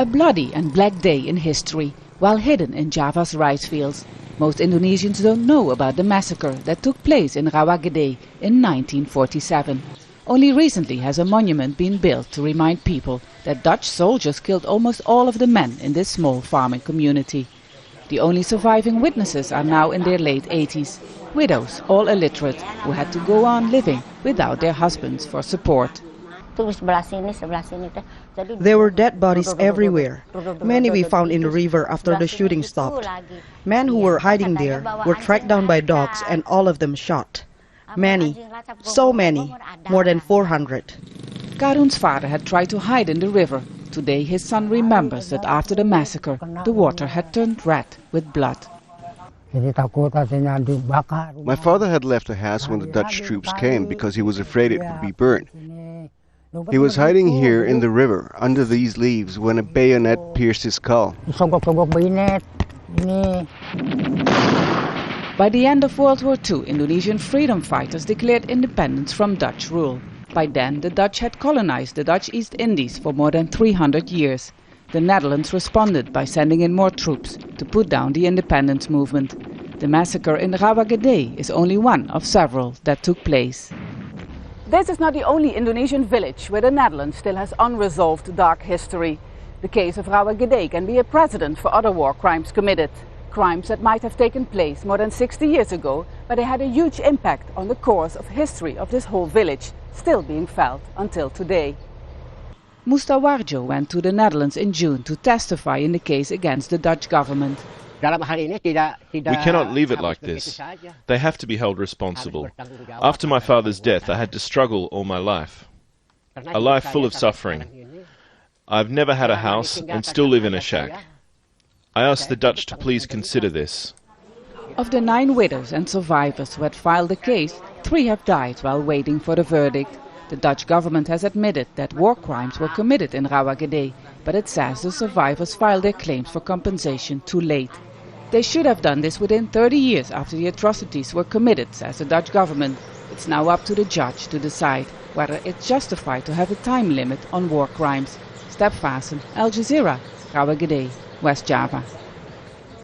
A bloody and black day in history, while hidden in Java's rice fields. Most Indonesians don't know about the massacre that took place in Rawagede in 1947. Only recently has a monument been built to remind people that Dutch soldiers killed almost all of the men in this small farming community. The only surviving witnesses are now in their late 80s, widows, all illiterate, who had to go on living without their husbands for support. There were dead bodies everywhere. Many we found in the river after the shooting stopped. Men who were hiding there were tracked down by dogs and all of them shot. Many, so many, more than 400. Karun's father had tried to hide in the river. Today his son remembers that after the massacre, the water had turned red with blood. My father had left the house when the Dutch troops came because he was afraid it would be burned. He was hiding here in the river under these leaves when a bayonet pierced his skull. By the end of World War II, Indonesian freedom fighters declared independence from Dutch rule. By then, the Dutch had colonized the Dutch East Indies for more than 300 years. The Netherlands responded by sending in more troops to put down the independence movement. The massacre in Rawagede is only one of several that took place. This is not the only Indonesian village where the Netherlands still has unresolved dark history. The case of Rawagede can be a precedent for other war crimes committed. Crimes that might have taken place more than 60 years ago, but they had a huge impact on the course of history of this whole village, still being felt until today. Mustawarjo went to the Netherlands in June to testify in the case against the Dutch government. We cannot leave it like this. They have to be held responsible. After my father's death, I had to struggle all my life. A life full of suffering. I've never had a house and still live in a shack. I ask the Dutch to please consider this. Of the 9 widows and survivors who had filed the case, 3 have died while waiting for the verdict. The Dutch government has admitted that war crimes were committed in Rawagede, but it says the survivors filed their claims for compensation too late. They should have done this within 30 years after the atrocities were committed, says the Dutch government. It's now up to the judge to decide whether it's justified to have a time limit on war crimes. Step Vassen, Al Jazeera, Rawagede, West Java.